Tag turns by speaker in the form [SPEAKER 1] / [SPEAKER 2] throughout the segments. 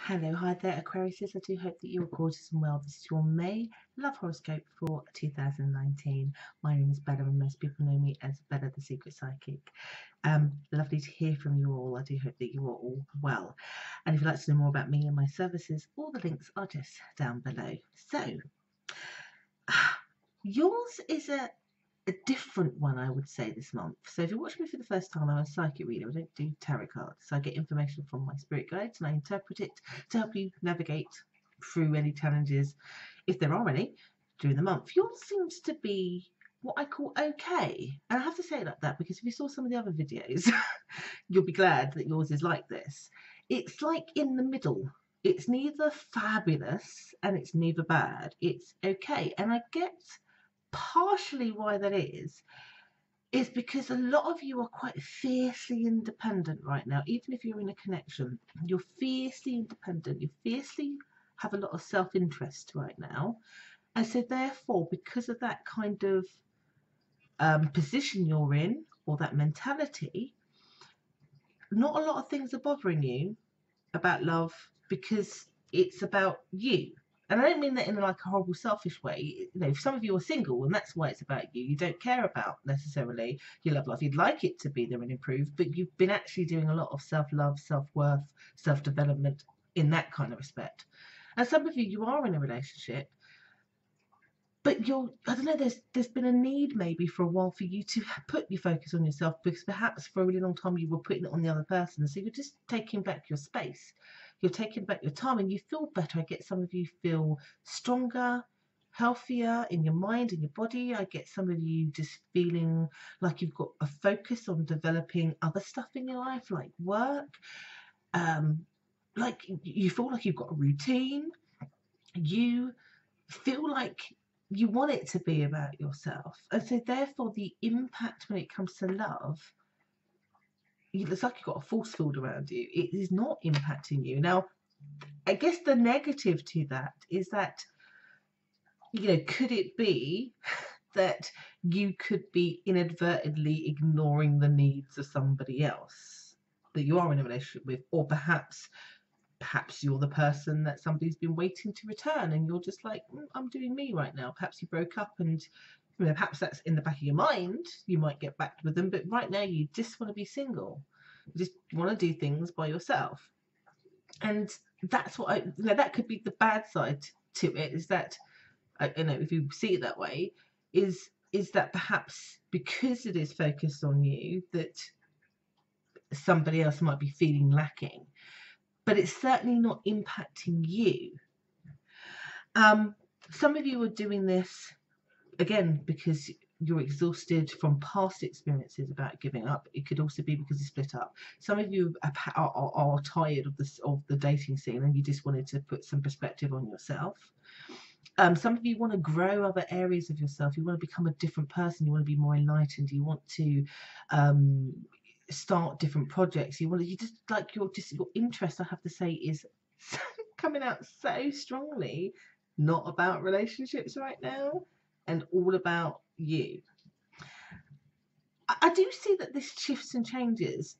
[SPEAKER 1] Hello, hi there, Aquariuses. I do hope that you're gorgeous and well. This is your May love horoscope for 2019. My name is Bella, and most people know me as Bella the Secret Psychic. Lovely to hear from you all. I do hope that you are all well. And if you'd like to know more about me and my services, all the links are just down below. So, yours is a different one, I would say, this month. So if you're watching me for the first time, I'm a psychic reader. I don't do tarot cards. So I get information from my spirit guides and I interpret it to help you navigate through any challenges, if there are any, during the month. Yours seems to be what I call okay. And I have to say it like that because if you saw some of the other videos, you'll be glad that yours is like this. It's like in the middle. It's neither fabulous and it's neither bad. It's okay. And I get partially why that is because a lot of you are quite fiercely independent right now. Even if you're in a connection, you're fiercely independent. You fiercely have a lot of self-interest right now. And so therefore, because of that kind of position you're in, or that mentality, not a lot of things are bothering you about love because it's about you. And I don't mean that in like a horrible selfish way. You know, if some of you are single and that's why it's about you, you don't care about necessarily your love life. You'd like it to be there and improved, but you've been actually doing a lot of self-love, self-worth, self-development in that kind of respect. And some of you are in a relationship, but I don't know, there's been a need maybe for a while for you to put your focus on yourself, because perhaps for a really long time you were putting it on the other person. So you're just taking back your space. You're taking back your time and you feel better. I get some of you feel stronger, healthier in your mind, in your body. I get some of you just feeling like you've got a focus on developing other stuff in your life, like work. Like you feel like you've got a routine. You feel like you want it to be about yourself. And so therefore the impact when it comes to love, it's like you've got a force field around you. It is not impacting you. Now, I guess the negative to that is that, you know, could it be that you could be inadvertently ignoring the needs of somebody else that you are in a relationship with, or perhaps you're the person that somebody's been waiting to return and you're just like, I'm doing me right now. Perhaps you broke up and, you know, perhaps that's in the back of your mind. You might get back with them, but right now you just want to be single. You just want to do things by yourself. And that's what that could be the bad side to it, is that, if you see it that way, is that perhaps because it is focused on you, that somebody else might be feeling lacking. But it's certainly not impacting you. Some of you are doing this, again, because you're exhausted from past experiences about giving up. It could also be because you split up. Some of you are tired of the dating scene and you just wanted to put some perspective on yourself. Some of you want to grow other areas of yourself. You want to become a different person. You want to be more enlightened. You want to start different projects. You just like your interest, I have to say, is coming out so strongly, not about relationships right now and all about you. I do see that this shifts and changes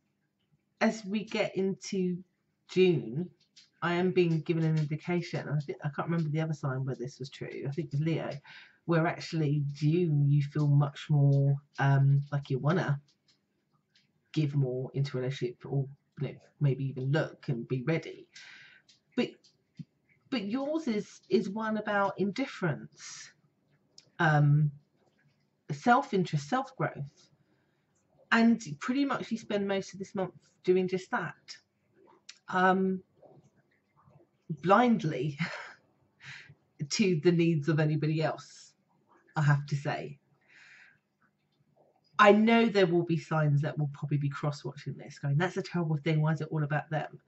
[SPEAKER 1] as we get into June. I am being given an indication. I can't remember the other sign where this was true. I think it was Leo, where actually June you feel much more like you wanna give more into a relationship, or, you know, maybe even look and be ready. But yours is one about indifference, self-interest, self-growth, and pretty much you spend most of this month doing just that, blindly to the needs of anybody else, I have to say. I know there will be signs that will probably be cross-watching this, going, that's a terrible thing, why is it all about them?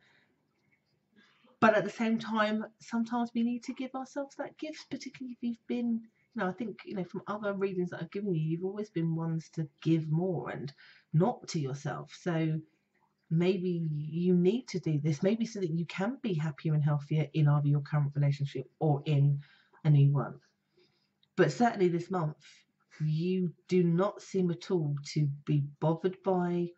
[SPEAKER 1] But at the same time, sometimes we need to give ourselves that gift, particularly if you've been, I think, from other readings that I've given you, you've always been ones to give more and not to yourself. So maybe you need to do this, maybe so that you can be happier and healthier in either your current relationship or in a new one. But certainly this month, you do not seem at all to be bothered by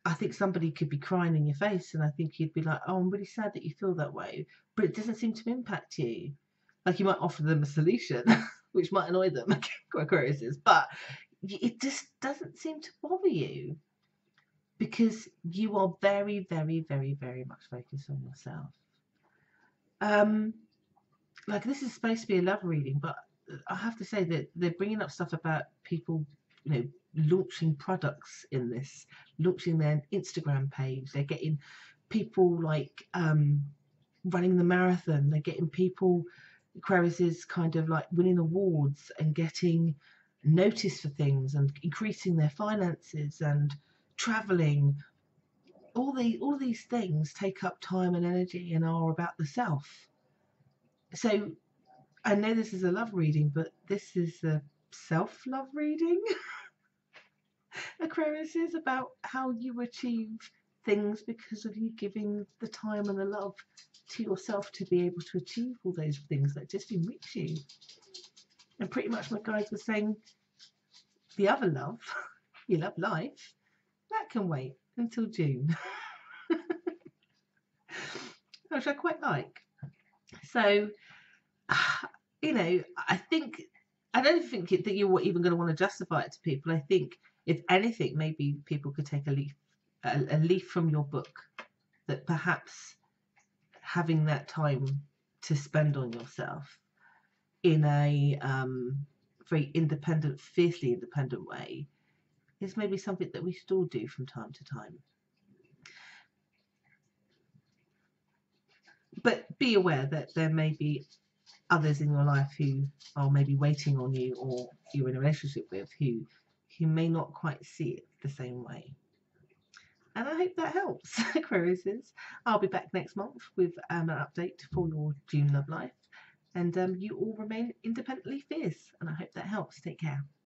[SPEAKER 1] I think somebody could be crying in your face, and I think you'd be like, oh, I'm really sad that you feel that way, but it doesn't seem to impact you. Like, you might offer them a solution, which might annoy them, Aquariuses, but it just doesn't seem to bother you because you are very, very, very, very much focused on yourself. Like, this is supposed to be a love reading, but I have to say that they're bringing up stuff about people, you know, launching products in this, launching their Instagram page. They're getting people like running the marathon. They're getting people, Aquariuses, kind of like winning awards and getting notice for things and increasing their finances and traveling. All these things take up time and energy and are about the self. So I know this is a love reading, but this is a self-love reading. Aquarius is about how you achieve things because of you giving the time and the love to yourself to be able to achieve all those things that just enrich you. And pretty much my guide was saying the other love, you love life, that can wait until June. Which I quite like. So, you know, I don't think that you're even going to want to justify it to people. I think, if anything, maybe people could take a leaf from your book, that perhaps having that time to spend on yourself in a very independent, fiercely independent way is maybe something that we should all do from time to time. But be aware that there may be others in your life who are maybe waiting on you, or you're in a relationship with, who may not quite see it the same way. And I hope that helps, Aquariuses. I'll be back next month with an update for your June love life. And you all remain independently fierce. And I hope that helps. Take care.